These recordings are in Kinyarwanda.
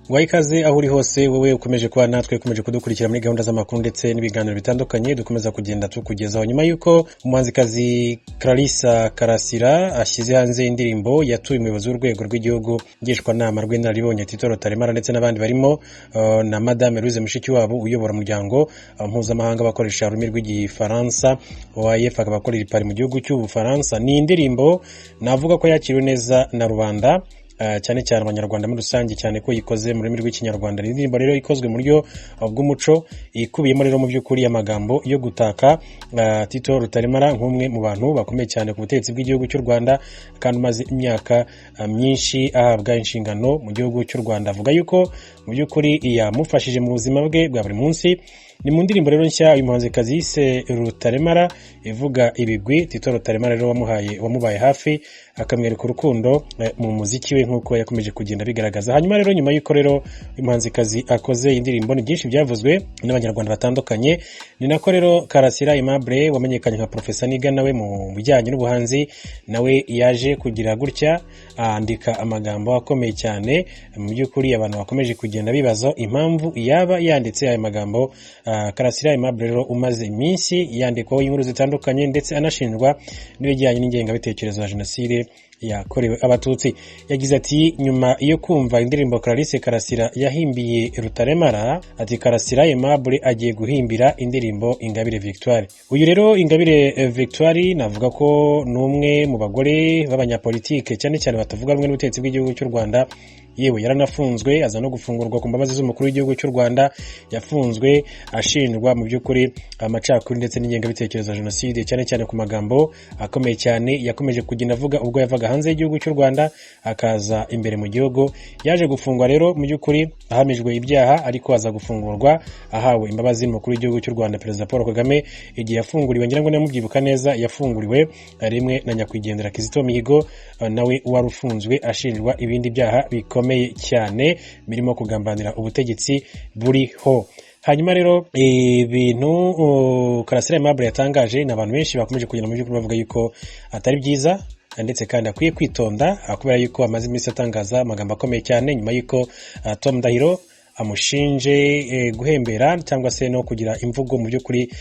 Ikaze aho uri hose wowe ukomeje kuba natwe ukomeje kudukurikira muri gahunda z'amakuru ndetse n'ibiganiro bitandukanye dukomeza kugenda tukugezaho. Nyuma y'uko umuhanzikazi Clarisse Karasira ashyize hanze indirimbo yatuye umuyobozi w'urwego rw'igihugu ngishwanama rw'inararibonye Tito Rutaremara ndetse n'abandi barimo na Madame Louise Mushikiwabo uyobora umuryango mpuzamahanga bakoresha ururimi rw'igifaransa OAF akaba akorera Paris mu gihugu cy'Ubufaransa. Ni indirimbo navuga ko yakiriwe neza na rubanda cyane cyane abanyarwanda muri rusange, cyane ko yikoze mu rurimi rw'ikinyarwanda. Ni indirimbo rero ikozwe mu buryo bw'umuco, ikubiyemo rero mu by'ukuri amagambo yo gutaka Tito Rutaremara nk'umwe mu bantu bakomeye cyane ku butegetsi bw'igihugu cy'u Rwanda kandi umaze imyaka myinshi ahabwa inshingano mu gihugu cy'u Rwanda. Avuga yuko mu by'ukuri yamufashije mu buzima bwe bwa buri munsi. Ni mu ndirimbo rero nshya uyu muhanzikazi yise Rutaremara ivuga ibigwi Tito Rutaremara rero wamubaye hafi akamwereka urukundo mu muziki we nk'uko yakomeje kugenda bigaragaza. Hanyuma rero nyuma y'uko rero uyu muhanzikazi akoze indirimbo, ni byinshi byavuzwe n'abanyarwanda batandukanye. Ni nako rero Karasira Aimable wamenyekanye nka Professor Niga nawe mu bijyanye n'ubuhanzi nawe yaje kugira gutya andika amagambo akomeye cyane. Mu by'ukuri abantu bakomeje kugenda bibaza impamvu yaba yanditse aya magambo. Karasira Aimable rero umaze iminsi yandikwaho inkuru zitandukanye ndetse anashinjwa n'ibijyanye n'ingengabitekerezo ya jenoside yakorewe abatutsi. Yagize ati nyuma yo kumva indirimbo Clarisse Karasira yahimbiye Rutaremara, ati Karasira Aimable agiye guhimbira indirimbo Ingabire Victoire. Uyu rero Ingabire Victoire navuga ko n'umwe mu bagore b'abanyapolitike cyane cyane batavuga rumwe n'ubutegetsi bw'igihugu cy'u Rwanda. Yewe yaranafunzwe aza no gufungurwa ku mbabazi z'umukuru w'igihugu cy'u Rwanda. Yafunzwe ashinjwa mu by'ukuri amacakuri ndetse n'ingengabitekerezo ya jenoside, cyane cyane ku magambo akomeye cyane yakomeje kugenda avuga ubwo yavaga hanze y'igihugu cy'u Rwanda akaza imbere mu gihugu. Yaje gufungwa rero mu by'ukuri ahamijwe ibyaha, ariko aza gufungurwa ahawe imbabazi n'umukuru w'igihugu cy'u Rwanda Perezida Paul Kagame. Igihe yafunguriwe, ngira ngo namubyibuka neza, yafunguriwe rimwe na nyakwigendera Kizito Mihigo nawe wari ufunzwe ashinjwa ibindi byaha bikomeye cyane birimo kugambanira ubutegetsi buriho. Hanyuma rero ibintu Karasira Aimable yatangaje ni abantu benshi bakomeje kugenda mu by'ukuri bavuga yuko atari byiza ndetse kandi akwiye kwitonda kubera yuko amaze iminsi atangaza amagambo akomeye cyane nyuma yuko Tom Ndahiro amushinje guhembera cyangwa se no kugira imvugo mu by'ukuri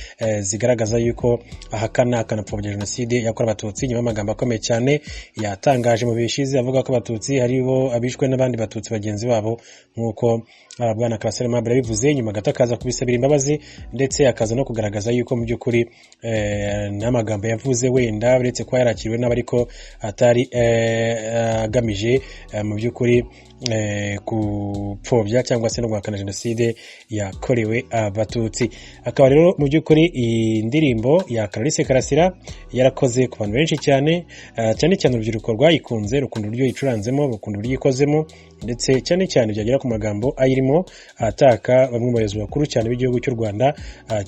zigaragaza yuko ahakana akanapfobya jenoside yakorewe abatutsi. Nyuma y'amagambo akomeye cyane yatangaje mu bishize avuga ko abatutsi haribo abishwe n'abandi batutsi bagenzi babo nk'uko bwana Karasira Aimable yabivuze. Nyuma gato akaza kubisabira imbabazi ndetse akaza no kugaragaza yuko mu by'ukuri n'amagambo yavuze wenda uretse ko yarakiriwe n'abariko atari agamije mu by'ukuri kupfobya cyangwa se no guhakana jenoside yakorewe abatutsi. Akaba rero mu by'ukuri iyi ndirimbo ya Clarisse Karasira yarakoze ku bantu benshi cyane cyane urubyiruko rwayikunze, rukunda uburyo yicuranzemo, rukunda uburyo yikozemo, ndetse cyane byagera ku magambo ayirimo ataka bamwe mu bayobozi bakuru cyane b'igihugu cy'u Rwanda,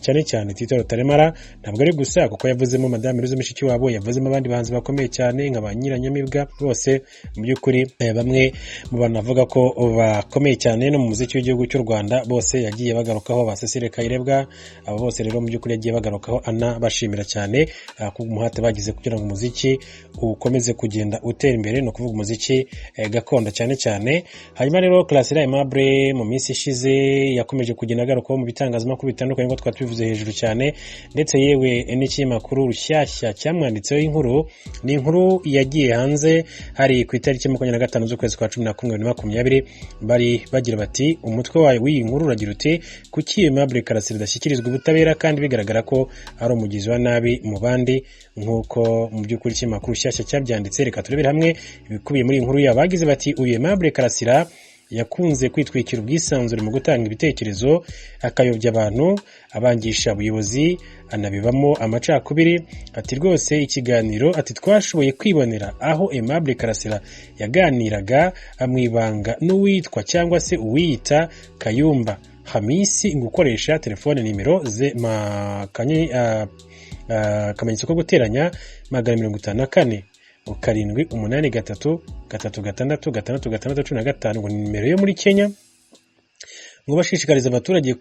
cyane Tito Rutaremara. Ntabwo ari gusa kuko yavuzemo Madame Louise Mushikiwabo, yavuzemo abandi bahanzi bakomeye cyane nka ba Nyiranyamibwa. Bose mu by'ukuri bamwe mu bantu avuga ko bakomeye cyane no mu muziki w'igihugu cy'u Rwanda, bose yagiye bagarukaho. Ba Cecile Kayirebwa, abo bose rero mu by'ukuri yagiye bagarukaho anabashimira cyane ku muhate bagize kugira ngo umuziki ukomeze kugenda utera imbere, no kuvuga umuziki gakondo cyane. Hanyuma rero Karasira Aimable mu minsi ishize yakomeje kugenda agarukaho mu bitangazamakuru bitandukanye ngo twatubivuze hejuru cyane, ndetse yewe n'ikinyamakuru Rushyashya cyamwanditseho inkuru. Ni inkuru yagiye hanze hari ku itariki 25 z'ukwezi kwa 11 2020. bari bagira bati umutwe wayo w'iyi nkuru uragira uti kuki Aimable Karasira adashyikirizwa ubutabera kandi bigaragara ko ari umugizi wa nabi mu bandi nk'uko mu by'ukuri ikinyamakuru Rushyashya cyabyanditse. Reka turebere hamwe ibikubiye muri inkuru yabo. Bagize bati uyu Aimable Karasira yakunze kwitwikira ubwisanzure mu gutanga ibitekerezo, akayobya abantu, abangisha ubuyobozi, anabibamo amacakubiri. Ati rwose ikiganiro ati twashoboye kwibonera aho Aimable Karasira yaganiraga amwibanga n'uwitwa cyangwa se uwiyita Kayumba Hamisi gukoresha telefone nimero ze akamenyetso ko guteranya 54 783 366 665 ngo ni nimero yo muri Kenya. ngo bashishikariza abaturage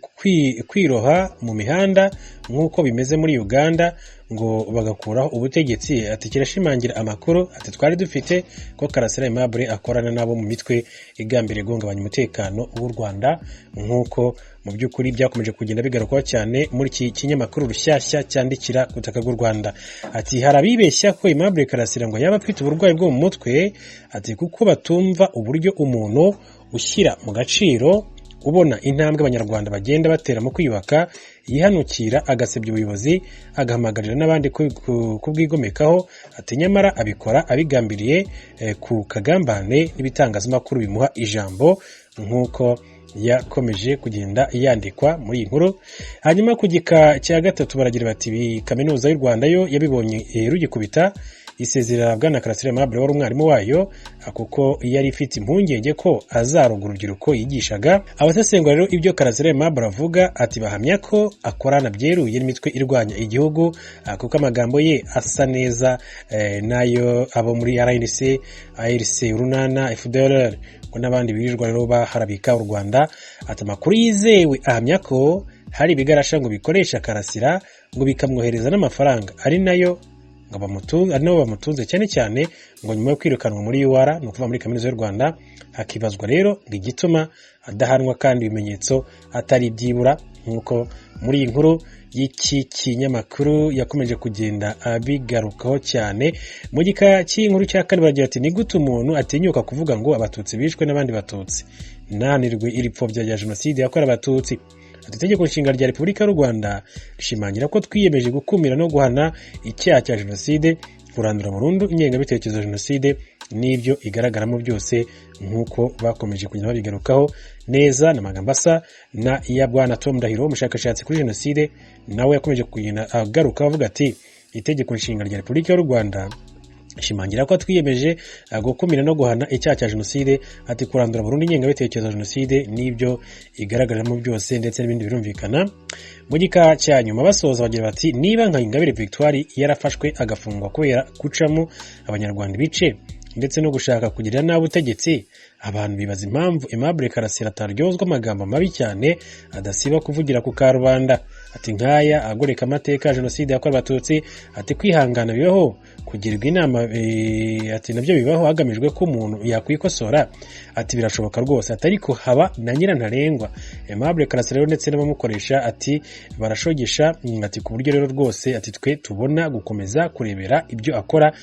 kwiroha mu mihanda nk'uko bimeze muri Uganda ngo bagakuraho ubutegetsi. Ati kirashimangira amakuru ati twari dufite ko Karasira Aimable akorana nabo mu mitwe igambiriye guhungabanya umutekano w'u Rwanda, nk'uko mu by'ukuri byakomeje kugenda bigarukwaho cyane muri iki kinyamakuru rushyashya cyandikira ku butaka bw'u Rwanda. Ati hari abibeshya ko Aimable Karasira ngo yaba afite uburwayi bwo mu mutwe, ati kuko batumva uburyo umuntu ushyira mu gaciro ubona intambwe abanyarwanda bagenda batera mu kwiyubaka yihanukira agasebya ubuyobozi agahamagarira n'abandi kubwigomekaho. Ati nyamara abikora abigambiriye ku kagambane n'ibitangazamakuru bimuha ijambo, nk'uko yakomeje kugenda yandikwa muri iyi nkuru. Hanyuma ku gika cya gatatu baragira bati kaminuza y'u Rwanda yo yabibonye rugikubita isezerera Bwana Karasira Aimable wari umwarimu wayo, kuko yari ifite impungenge ko azaroga urubyiruko yigishaga. Abasesengura rero ibyo Karasira Aimable avuga ati bahamya ko akorana byeruye n'imitwe irwanya igihugu, kuko amagambo ye asa neza nayo abo muri RNC, ARC, Urunana, FDLR n'abandi birirwa rero baharabika u Rwanda. Ati amakuru yizewe ahamya ko hari ibigarasha ngo bikoresha Karasira ngo bikamwohereza n'amafaranga ari nayo bamutunze cyane cyane ngo nyuma yo kwirukanwa muri UR, ni ukuva muri kaminuza y'u Rwanda. Hakibazwa rero ngo igituma adahanwa kandi ibimenyetso atari byibura, nk'uko muri iyi nkuru y'iki kinyamakuru yakomeje kugenda abigarukaho cyane. Mu gika cy'inkuru cya kane baragira ati ni gute umuntu atinyuka kuvuga ngo abatutsi bishwe n'abandi batutsi, nanirwe iri pfobya rya jenoside yakorewe abatutsi. Itegeko nshinga rya Repubulika y'u Rwanda rishimangira ko twiyemeje gukumira no guhana icyaha cya jenoside, kurandura burundu ingengabitekerezo ya jenoside n'ibyo igaragaramo byose, nk'uko bakomeje kugenda babigarukaho neza n'amagambo asa na ya Bwana Tom Ndahiro, umushakashatsi kuri jenoside, nawe yakomeje kugenda agaruka avuga ati itegeko nshinga rya Repubulika y'u Rwanda ishimangira ko twiyemeje gukumira no guhana icyaha cya jenoside, ati kurandura burundu ingengabitekerezo ya jenoside n'ibyo igaragaramo byose, ndetse n'ibindi birumvikana. Mu gika cya nyuma basoza bagira bati niba nka Ingabire Victoire yarafashwe agafungwa kubera gucamo abanyarwanda ibice ndetse no gushaka kugirira nabi ubutegetsi, abantu bibaza impamvu Aimable Karasira ataryozwa amagambo mabi cyane adasiba kuvugira ku karubanda. Ati nkaya agoreka amateka ya jenoside yakorewe abatutsi, ati kwihangana bibaho, kugirwa inama ati nabyo bibaho hagamijwe ko umuntu yakwikosora, ati birashoboka rwose, ati ariko haba na nyirantarengwa. Aimable Karasira ndetse n'abamukoresha ati barashogesha, ati ku buryo rero rwose ati twe tubona gukomeza kurebera ibyo akora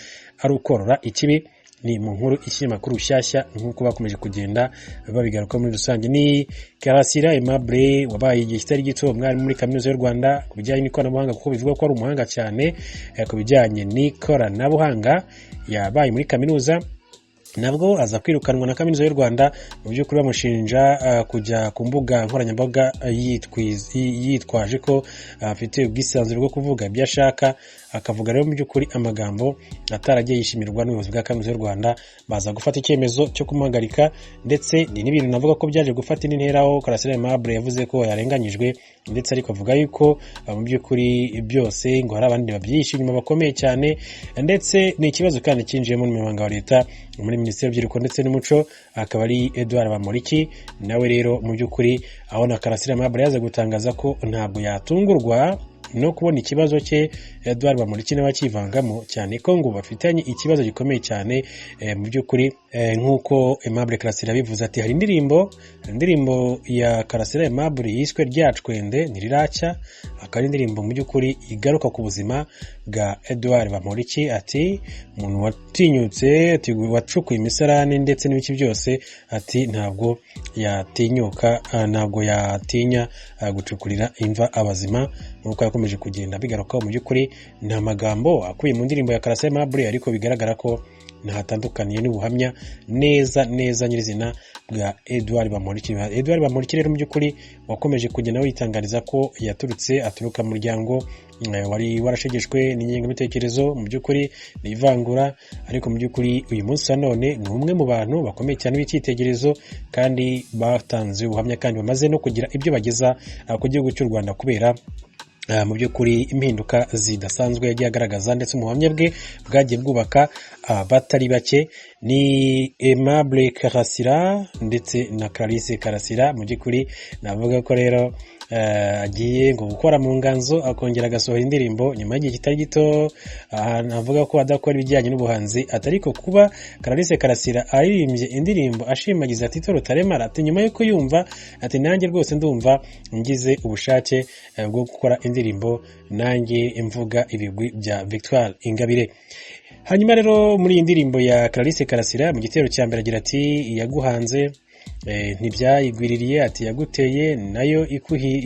ari ukorora ikibi. Ni mu nkuru ikinyamakuru rushyashya nk'uko bakomeje kugenda babigaruka muri rusange. Ni Karasira Aimable wabaye igihe kitari gito umwarimu muri kaminuza y'u Rwanda ku bijyanye n'ikoranabuhanga, kuko bivuga ko ari umuhanga cyane ku bijyanye n'ikoranabuhanga, yabaye muri kaminuza nabwo aza kwirukanwa na kaminuza y'u Rwanda. Mu by'ukuri bamushinja kujya ku mbuga nkoranyambaga yitwaje ko afite ubwisanzure bwo kuvuga ibyo ashaka, akavuga rero mu by'ukuri amagambo ataragiye yishimirwa n'ubuyobozi bwa kaminuza y'u Rwanda. Baza gufata icyemezo cyo kumuhagarika, ndetse ni n'ibintu navuga ko byaje gufata indi ntera, aho Karasira Aimable yavuze ko yarenganyijwe, ndetse ariko avuga yuko mu by'ukuri byose ngo hari abandi babyihishe inyuma bakomeye cyane, ndetse ni ikibazo kandi cyinjiyemo n'umunyamabanga wa leta muri Minisiteri y'Urubyiruko ndetse n'Umuco, akaba ari Edouard Bamporiki. Nawe rero mu by'ukuri aho na Karasira Aimable yaza gutangaza ko ntabwo yatungurwa no kubona ikibazo cye Edouard Bamporiki n'abakivangamo, cyane ko ngo bafitanye ikibazo gikomeye cyane mu by'ukuri, nk'uko Aimable Karasira bivuze ati hari indirimbo ya Karasira Aimable yiswe Ryacwende ntiriracya, akaba ari indirimbo mu by'ukuri igaruka ku buzima bwa Edouard Bamporiki. Ati umuntu watinyutse, ati wacukuye imisarane ndetse n'ibiki byose, ati ntabwo yatinya gucukurira imva abazima, nk'uko yakomeje kugenda bigarukaho. Mu by'ukuri ni amagambo akubiye mu ndirimbo ya Karasira Aimable, ariko bigaragara ko ntahatandukaniye n'ubuhamya neza nyirizina bwa Edouard Bamporiki. Edouard Bamporiki rero mu by'ukuri wakomeje kugenda witangariza ko aturuka mu muryango wari warashegeshwe n'ingengabitekerezo, mu by'ukuri ni ivangura, ariko mu by'ukuri uyu munsi wa none ni umwe mu bantu bakomeye cyane b'icyitegererezo, kandi batanze ubuhamya kandi bamaze no kugira ibyo bageza ku gihugu cy'u Rwanda, kubera mu by'ukuri impinduka zidasanzwe yagiye agaragaza, ndetse ubuhamya bwe bwagiye bwubaka batari bake. ni Aimable Karasira ndetse na Clarisse Karasira. Mu by'ukuri navuga ko rero agiye ngo gukora mu nganzo akongera agasohora indirimbo nyuma y'igihe kitari gito. Navuga ko adakora ibijyanye n'ubuhanzi, atariko kuba Clarisse Karasira aririmbye indirimbo ashimagiza Tito Rutaremara, ati nyuma yo kuyumva ati nanjye rwose ndumva ngize ubushake bwo gukora indirimbo nanjye imvuga ibigwi bya Victoire Ingabire. Hanyuma rero muri iyi ndirimbo ya Clarisse Karasira mu gitero cya mbere agira ati yaguhanze ntibyayigwiririye, ati yaguteye nayo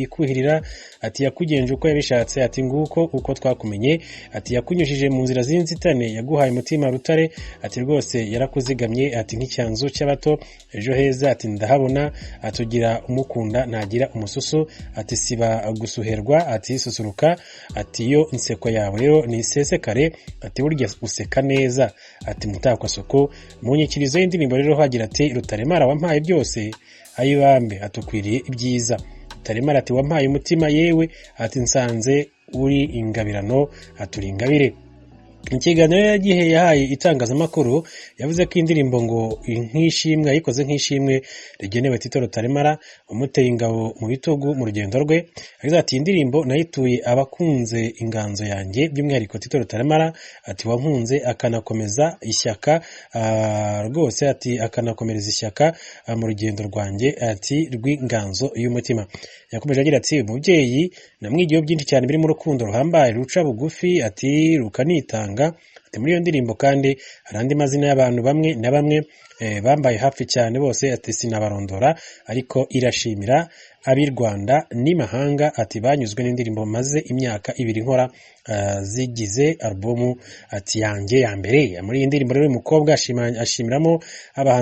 ikuhirira, ati yakugenje uko yabishatse, ati nguko uko twakumenye, ati yakunyujije mu nzira z'inzitane, yaguhaye umutima rutare, ati rwose yarakuzigamye, ati nk'icyanzu cy'abato ejo heza, ati ndahabona, atugira umukunda ntagira umususu, ati siba gusuherwa, ati susuruka, ati yo inseko yawe rero ni sesekare, ati burya useka neza, ati mutakasuku. Mu nyikirizo y'indirimbo rero hagira ati Rutaremara wampaye byose ayibambe, atukwiriye ibyiza. Rutaremara ati wampaye umutima yewe, ati nsanze uri ingabirano, aturi ingabire. Ikiganiro yagihe yahaye itangazamakuru yavuze ko indirimbo ngo nk'ishimwe yayikoze nk'ishimwe rigenewe Tito Rutaremara umuteye ingabo mu bitugu mu rugendo rwe. Agize ati indirimbo nayituye abakunze inganzo yanjye by'umwihariko Tito Rutaremara, ati wankunze akanakomeza ishyaka rwose, ati akanakomereza ishyaka mu rugendo rwanjye, ati rw'inganzo y'umutima. Yakomeje agira ati umubyeyi namwigiyeho byinshi cyane birimo urukundo ruhambaye ruca bugufi, ati rukanitanga. Ati muri iyo ndirimbo kandi hari andi mazina y'abantu bamwe na bamwe bambaye hafi cyane bose, ati sinabarondora ariko irashimira ab'i Rwanda n'imahanga, ati banyuzwe n'indirimbo maze imyaka 2 nkora zigize albumu ati yanjye ya mbere. Muri iyi ndirimbo rero uyu mukobwa ashimiramo abahanzi